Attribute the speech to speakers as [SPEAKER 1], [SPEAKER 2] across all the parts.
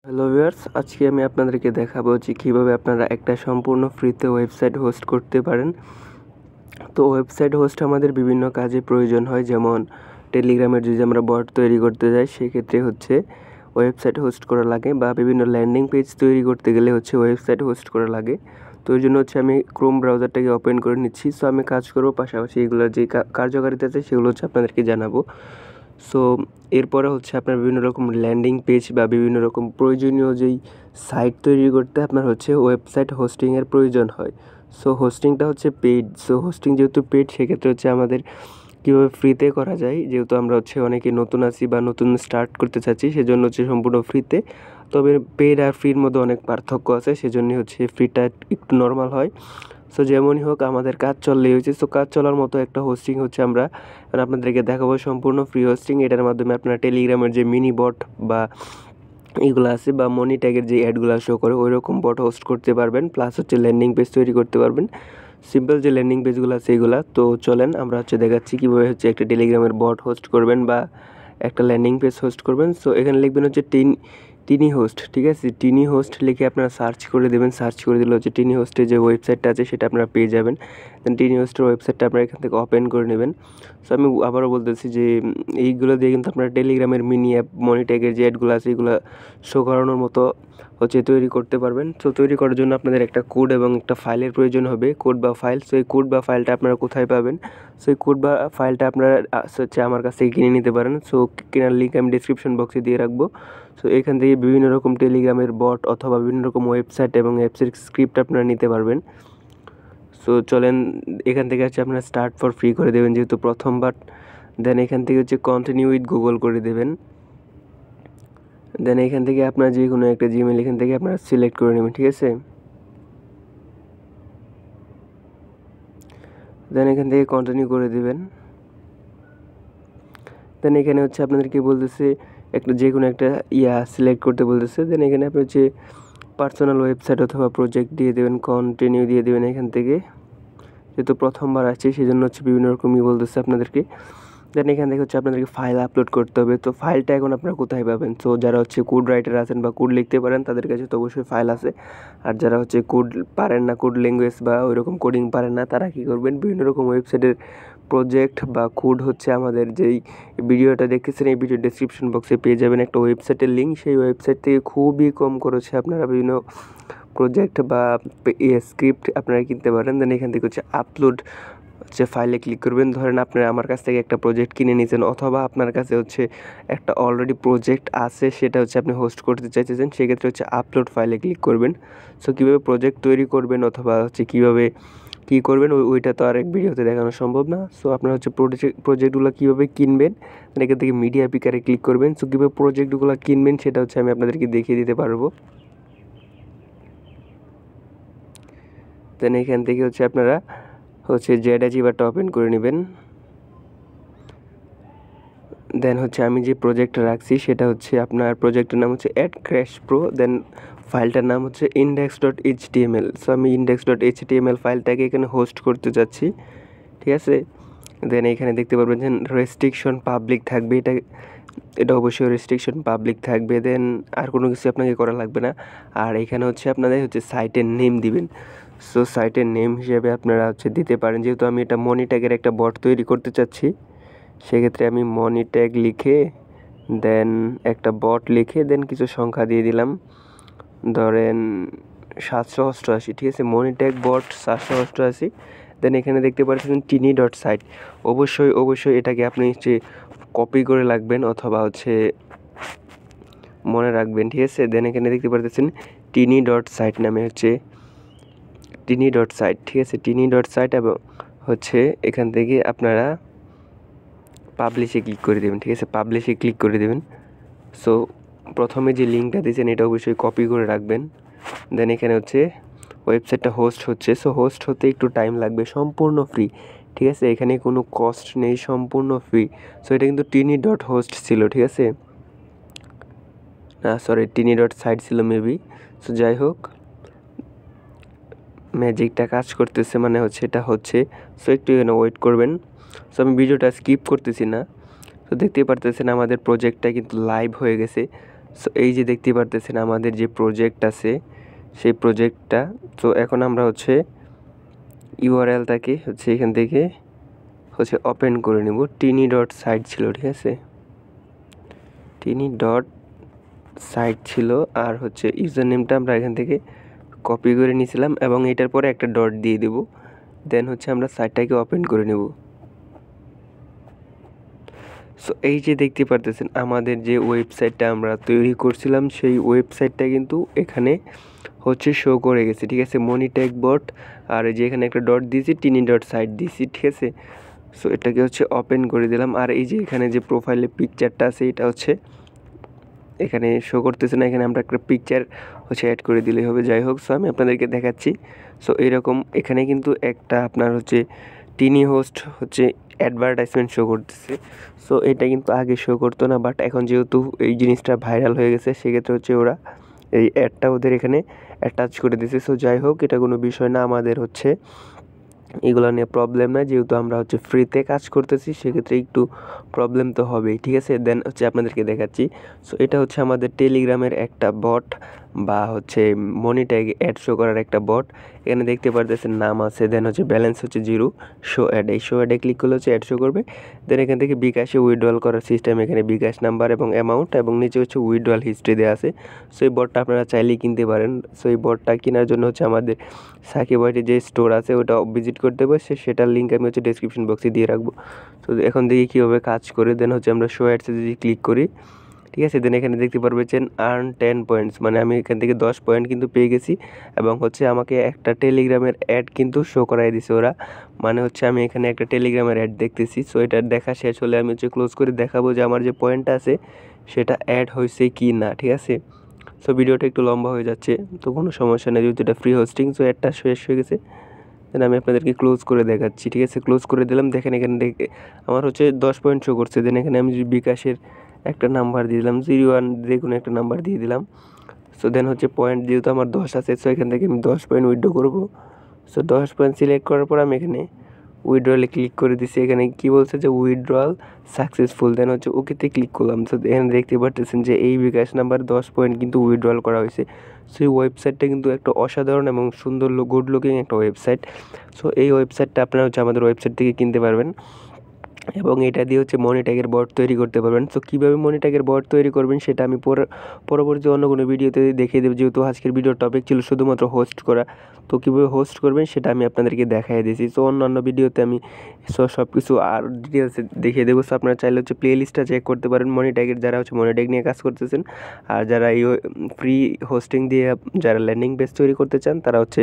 [SPEAKER 1] Hello viewers, আজকে আমি আপনাদেরকে দেখাবো যে কীভাবে আপনারা একটা সম্পূর্ণ ফ্রিতে ওয়েবসাইট হোস্ট করতে পারেন। তো ওয়েবসাইট হোস্ট আমাদের বিভিন্ন কাজে প্রয়োজন হয়, যেমন টেলিগ্রামের যদি আমরা বট তৈরি করতে যাই সেক্ষেত্রে হচ্ছে ওয়েবসাইট হোস্ট করা লাগে, বা বিভিন্ন ল্যান্ডিং পেজ তৈরি করতে গেলে হচ্ছে ওয়েবসাইট হোস্ট করা লাগে। তো ওই জন্য হচ্ছে আমি ক্রোম ব্রাউজারটাকে ওপেন করে নিচ্ছি। সো আমি কাজ করবো, পাশাপাশি এগুলোর যে কার্যকারিতা আছে সেগুলো হচ্ছে আপনাদেরকে জানাবো। সো এরপরে হচ্ছে আপনার বিভিন্ন রকম ল্যান্ডিং পেজ বা বিভিন্ন রকম প্রয়োজনীয় যেই সাইট তৈরি করতে আপনার হচ্ছে ওয়েবসাইট হোস্টিংয়ের প্রয়োজন হয়। সো হোস্টিংটা হচ্ছে পেইড। সো হোস্টিং যেহেতু পেইড, সেক্ষেত্রে হচ্ছে আমাদের কীভাবে ফ্রিতে করা যায়, যেহেতু আমরা হচ্ছে অনেকে নতুন আছি বা নতুন স্টার্ট করতে চাচ্ছি, সেজন্য হচ্ছে সম্পূর্ণ ফ্রিতে। তবে পেইড আর ফ্রির মধ্যে অনেক পার্থক্য আছে, সেজন্যই হচ্ছে ফ্রিটা একটু নর্মাল হয়। সো যেমনই হোক, আমাদের কাজ চললেই হয়েছে। সো কাজ চলার মতো একটা হোস্টিং হচ্ছে আমরা আপনাদেরকে দেখাবো, সম্পূর্ণ ফ্রি হোস্টিং। এটার মাধ্যমে আপনারা টেলিগ্রামের যে মিনি বট বা এগুলো আছে, বা মনি ট্যাগের যে অ্যাডগুলো শো করে ওই রকম বট হোস্ট করতে পারবেন, প্লাস হচ্ছে ল্যান্ডিং পেজ তৈরি করতে পারবেন। সিম্পল যে ল্যান্ডিং পেজগুলো আছে এগুলা। তো চলেন আমরা হচ্ছে দেখাচ্ছি কীভাবে হচ্ছে একটা টেলিগ্রামের বট হোস্ট করবেন বা একটা ল্যান্ডিং পেজ হোস্ট করবেন। সো এখানে লিখবেন হচ্ছে টিনি হোস্ট, ঠিক আছে। টিনি হোস্ট লিখে আপনারা সার্চ করে দেবেন। সার্চ করে দিলে হচ্ছে টিনি হোস্টের যে ওয়েবসাইটটা আছে সেটা আপনারা পেয়ে যাবেন। দেন টিনি হোস্টের ওয়েবসাইটটা আপনারা এখান থেকে ওপেন করে নেবেন। সো আমি আবারও বলতেছি যে এইগুলো দিয়ে কিন্তু আপনারা টেলিগ্রামের মিনি অ্যাপ, মনি ট্যাগের যে অ্যাডগুলো আছে এগুলো শো করানোর মতো হচ্ছে তৈরি করতে পারবেন। সো তৈরি করার জন্য আপনাদের একটা কোড এবং একটা ফাইলের প্রয়োজন হবে, কোড বা ফাইল। সো এই কোড বা ফাইলটা আপনারা কোথায় পাবেন? সো এই কোড বা ফাইলটা আপনারা হচ্ছে আমার কাছ থেকে কিনে নিতে পারেন। সো কেনার লিঙ্ক আমি ডিসক্রিপশন বক্সে দিয়ে রাখবো। সো এখান থেকে বিভিন্ন রকম টেলিগ্রামের বট অথবা বিভিন্ন রকম ওয়েবসাইট এবং অ্যাপসের স্ক্রিপ্ট আপনারা নিতে পারবেন। সো চলেন এখান থেকে হচ্ছে আপনারা স্টার্ট ফর ফ্রি করে দেবেন, যেহেতু প্রথমবার। দেন এখান থেকে হচ্ছে কন্টিনিউ উইথ গুগল করে দেবেন। দেন এখান থেকে আপনার যে কোনো একটা জিমেল এখান থেকে আপনারা সিলেক্ট করে নেবেন, ঠিক আছে। দেন এখান থেকে কন্টিনিউ করে দেবেন। দেন এখানে হচ্ছে আপনাদেরকে বলতেছে একটা যে কোনো একটা সিলেক্ট করতে বলতেছে। দেন এখানে আপনি হচ্ছে পার্সোনাল ওয়েবসাইট অথবা প্রজেক্ট দিয়ে দেবেন, কন্টিনিউ দিয়ে দেবেন এখান থেকে। যেহেতু প্রথমবার আসছে সেজন্য হচ্ছে বিভিন্ন রকমই বলতেছে আপনাদেরকে। দেন এখান থেকে হচ্ছে আপনাদেরকে ফাইল আপলোড করতে হবে। তো ফাইলটা এখন আপনারা কোথায় পাবেন? সো যারা হচ্ছে কোড রাইটার আছেন বা কোড লিখতে পারেন তাদের কাছে তো অবশ্যই ফাইল আছে। আর যারা হচ্ছে কোড পারেন না, কোড ল্যাঙ্গুয়েজ বা ওই রকম কোডিং পারেন না, তারা কী করবেন? বিভিন্ন রকম ওয়েবসাইটের প্রজেক্ট বা কোড হচ্ছে আমাদের যেই ভিডিওটা দেখতেছেন এই ভিডিও ডেসক্রিপশন বক্সে পেয়ে যাবেন একটা ওয়েবসাইটের লিঙ্ক। সেই ওয়েবসাইট থেকে খুবই কম খরচে আপনারা বিভিন্ন প্রজেক্ট বা স্ক্রিপ্ট আপনারা কিনতে পারেন। দেন এখান থেকে হচ্ছে আপলোড হচ্ছে ফাইলে ক্লিক করবেন। ধরেন আপনারা আমার কাছ থেকে একটা প্রজেক্ট কিনে নিয়েছেন, অথবা আপনার কাছে হচ্ছে একটা অলরেডি প্রজেক্ট আছে, সেটা হচ্ছে আপনি হোস্ট করতে চাইতেছেন, সেক্ষেত্রে হচ্ছে আপলোড ফাইলে ক্লিক করবেন। সো কীভাবে প্রজেক্ট তৈরি করবেন অথবা হচ্ছে কীভাবে কী করবেন ওইটা তো আরেক ভিডিওতে দেখানো সম্ভব না। সো আপনারা হচ্ছে প্রজেক্টগুলো কীভাবে কিনবেন, এখান থেকে মিডিয়া পিকারে ক্লিক করবেন। সো কীভাবে প্রজেক্টগুলো কিনবেন সেটা হচ্ছে আমি আপনাদেরকে দেখিয়ে দিতে পারবো। দেন এখান থেকে হচ্ছে আপনারা হচ্ছে জেড অ্যাচিভারটা ওপেন করে নেবেন। দেন হচ্ছে আমি যে প্রজেক্টটা রাখছি সেটা হচ্ছে আপনার প্রজেক্টের নাম হচ্ছে অ্যাড ক্র্যাশ প্রো। দেন ফাইলটার নাম হচ্ছে index.html। সো আমি index.html ফাইলটাকে এখানে হোস্ট করতে যাচ্ছি, ঠিক আছে। দেন এখানে দেখতে পারবেন যে রেস্ট্রিকশন পাবলিক থাকবে, এটা অবশ্যই রেস্ট্রিকশন পাবলিক থাকবে। দেন আর কোনো কিছু আপনাকে করা লাগবে না। আর এখানে হচ্ছে আপনাদের হচ্ছে সাইটের নেম দিবেন। সো সাইটের নেম হিসেবে আপনারা হচ্ছে দিতে পারেন, যেহেতু আমি এটা মনি ট্যাগের একটা বট তৈরি করতে চাচ্ছি, সেক্ষেত্রে আমি মনি ট্যাগ লিখে দেন একটা বট লিখে দেন কিছু সংখ্যা দিয়ে দিলাম, ধরেন 788, ঠিক আছে। মনি ট্যাগ বট 788। দেন এখানে দেখতে পাচ্ছেন tiny.site। অবশ্যই এটাকে আপনি হচ্ছে কপি করে রাখবেন অথবা হচ্ছে মনে রাখবেন, ঠিক আছে। দেন এখানে দেখতে পাচ্ছেন tiny.site নামে হচ্ছে tiny.site, ঠিক আছে। tiny.site এবং হচ্ছে এখান থেকে আপনারা পাবলিশে ক্লিক করে দেবেন, ঠিক আছে। পাবলিশে ক্লিক করে দেবেন। সো প্রথমে যে লিঙ্কটা দিয়েছেন এটা অবশ্যই কপি করে রাখবেন। দেন এখানে হচ্ছে ওয়েবসাইটটা হোস্ট হচ্ছে। সো হোস্ট হতে একটু টাইম লাগবে, সম্পূর্ণ ফ্রি, ঠিক আছে। এখানে কোনো কস্ট নেই, সম্পূর্ণ ফ্রি। সো এটা কিন্তু tiny.host ছিল, ঠিক আছে। না সরি, tiny.site ছিল মেবি। সো যাই হোক, ম্যাজিকটা কাজ করতেছে, মানে হচ্ছে এটা হচ্ছে। সো একটু এখানে ওয়েট করবেন। সো আমি ভিডিওটা স্কিপ করতেছি না। তো দেখতেই পারতেছেন আমাদের প্রজেক্টটা কিন্তু লাইভ হয়ে গেছে। সো এই যে দেখতে পারতেছেন আমাদের যে প্রজেক্ট আছে সেই প্রজেক্টটা। তো এখন আমরা হচ্ছে ইউআরএলটাকে হচ্ছে এখান থেকে হচ্ছে ওপেন করে নেব। tiny.site ছিল, ঠিক আছে, tiny.site ছিল। আর হচ্ছে ইউজার নেমটা আমরা এখান থেকে কপি করে নিয়েছিলাম এবং এটার পরে একটা ডট দিয়ে দেব। দেন হচ্ছে আমরা সাইটটাকে ওপেন করে নেব। সো এই যে দেখতে পারতেছেন আমাদের যে ওয়েবসাইটটা আমরা তৈরি করছিলাম সেই ওয়েবসাইটটা কিন্তু এখানে হচ্ছে শো করে গেছে, ঠিক আছে, মনিট্যাগ বট। আর এই যে এখানে একটা ডট দিয়েছি, tiny.site দিয়েছি, ঠিক আছে। সো এটাকে হচ্ছে ওপেন করে দিলাম। আর এই যে এখানে যে প্রোফাইলে পিকচারটা আছে এটা হচ্ছে এখানে শো করতেছে না, এখানে আমরা একটা পিকচার হচ্ছে অ্যাড করে দিলেই হবে। যাই হোক, সো আমি আপনাদেরকে দেখাচ্ছি। সো এরকম এখানে কিন্তু একটা আপনার হচ্ছে টিনি হোস্ট হচ্ছে অ্যাডভার্টাইজমেন্ট শো করতেছে। সো এটা কিন্তু আগে শো করতো না, বাট এখন যেহেতু এই জিনিসটা ভাইরাল হয়ে গেছে সেক্ষেত্রে হচ্ছে ওরা এই অ্যাডটা ওদের এখানে অ্যাটাচ করে দিয়েছে। সো যাই হোক, এটা কোনো বিষয় না, আমাদের হচ্ছে এগুলো নিয়ে প্রবলেম না, যেহেতু আমরা হচ্ছে ফ্রিতে কাজ করতেছি সেক্ষেত্রে একটু প্রবলেম তো হবেই, ঠিক আছে। দেন হচ্ছে আপনাদেরকে দেখাচ্ছি। সো এটা হচ্ছে আমাদের টেলিগ্রামের একটা বট বা হচ্ছে মনি ট্যাগ অ্যাড শো করার একটা বট। এখানে দেখতে পারতেছেন নাম আছে, দেন হচ্ছে ব্যালেন্স হচ্ছে 0, শো অ্যাড। এই শো অ্যাডে ক্লিক করলে হচ্ছে অ্যাড শো করবে। দেন এখান থেকে বিকাশে উইথড্রল করার সিস্টেম, এখানে বিকাশ নাম্বার এবং অ্যামাউন্ট এবং নিচে হচ্ছে উইথড্রল হিস্ট্রি দেওয়া আছে। সো এই বটটা আপনারা চাইলেই কিনতে পারেন। সো এই বটটা কেনার জন্য হচ্ছে আমাদের সাকিব আইটি যে স্টোর আছে ওটা ভিজিট করতে হবে, সেটার লিঙ্ক আমি হচ্ছে ডেসক্রিপশন বক্সে দিয়ে রাখবো। তো এখন দেখি কীভাবে কাজ করে। দেন হচ্ছে আমরা শো অ্যাডসে যদি ক্লিক করি, ঠিক আছে, দেন এখানে দেখতে পারবেন আর্ন 10 পয়েন্টস, মানে আমি এখান থেকে 10 পয়েন্ট কিন্তু পেয়ে গেছি। এবং হচ্ছে আমাকে একটা টেলিগ্রামের অ্যাড কিন্তু শো করাই দিছে ওরা, মানে হচ্ছে আমি এখানে একটা টেলিগ্রামের অ্যাড দেখতেছি। সো এটা দেখা শেষ হলে আমি হচ্ছে ক্লোজ করে দেখাবো যে আমার যে পয়েন্টটা আছে সেটা অ্যাড হয়েছে কি না, ঠিক আছে। সো ভিডিওটা একটু লম্বা হয়ে যাচ্ছে, তো কোনো সমস্যা নেই, যেহেতু এটা ফ্রি হোস্টিং। সো অ্যাডটা শেষ হয়ে গেছে, দেন আমি আপনাদেরকে ক্লোজ করে দেখাচ্ছি, ঠিক আছে। ক্লোজ করে দিলাম, দেখেন এখানে দেখে আমার হচ্ছে 10 পয়েন্ট শো করছে। দেন এখানে আমি যদি বিকাশের একটা নাম্বার দিয়ে দিলাম, 01 যে কোনো একটা নাম্বার দিয়ে দিলাম। সো দেন হচ্ছে পয়েন্ট যেহেতু আমার 10 আছে, সো এখান থেকে আমি 10 পয়েন্ট উইথড্র করবো। সো 10 পয়েন্ট সিলেক্ট করার পর আমি এখানে উইথড্রলে ক্লিক করে দিচ্ছি। এখানে কি বলছে যে উইথড্রল সাকসেসফুল, দেন হচ্ছে ওকেতে ক্লিক করলাম। সো এখানে দেখতে পাচ্ছেন যে এই বিকাশ নাম্বার 10 পয়েন্ট কিন্তু উইথড্রল করা হয়েছে। সো এই ওয়েবসাইটটা কিন্তু একটা অসাধারণ এবং সুন্দর গুড লুকিং একটা ওয়েবসাইট। সো এই ওয়েবসাইটটা আপনারা হচ্ছে আমাদের ওয়েবসাইট থেকে কিনতে পারবেন এবং এটা দিয়ে হচ্ছে মনি ট্যাগের বট তৈরি করতে পারবেন। সো কীভাবে মনি ট্যাগের বট তৈরি করবেন সেটা আমি পরবর্তী অন্য কোনো ভিডিওতে দেখিয়ে দেবো, যেহেতু আজকের ভিডিওর টপিক ছিল শুধুমাত্র হোস্ট করা। তো কীভাবে হোস্ট করবেন সেটা আমি আপনাদেরকে দেখাই দিয়েছি। সো অন্যান্য ভিডিওতে আমি সব কিছু আর ডিটেলসে দেখিয়ে দেবো। সো আপনারা চাইলে হচ্ছে প্লে লিস্টটা চেক করতে পারেন মনি ট্যাগের, যারা হচ্ছে মনি ট্যাগ নিয়ে কাজ করতেছেন। আর যারা এই ফ্রি হোস্টিং দিয়ে যারা ল্যান্ডিং পেজ তৈরি করতে চান তারা হচ্ছে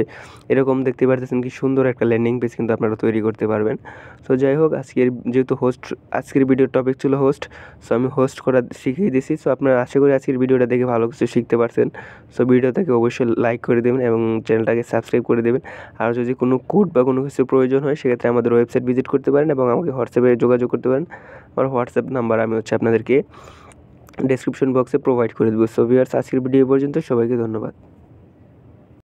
[SPEAKER 1] এরকম দেখতে পারতেছেন কি সুন্দর একটা ল্যান্ডিং পেজ কিন্তু আপনারা তৈরি করতে পারবেন। সো যাই হোক, যেহেতু আজকের ভিডিওর টপিক ছিল হোস্ট, সো আমি হোস্ট করা শিখিয়ে দিয়েছি। সো আপনারা আশা করি আজকের ভিডিওটা দেখে ভালো কিছু শিখতে পারছেন। সো ভিডিওটাকে অবশ্যই লাইক করে দেবেন এবং চ্যানেলটাকে সাবস্ক্রাইব করে দেবেন। আর যদি কোনো কোড বা কোনো কিছু প্রয়োজন হয় সেক্ষেত্রে আমাদের ওয়েবসাইট ভিজিট করতে পারেন এবং আমাকে হোয়াটসঅ্যাপে যোগাযোগ করতে পারেন। আমার হোয়াটসঅ্যাপ নাম্বার আমি হচ্ছে আপনাদেরকে ডেসক্রিপশন বক্সে প্রোভাইড করে দেবো। সো ভিউয়ার্স, আজকের ভিডিও পর্যন্ত, সবাইকে ধন্যবাদ।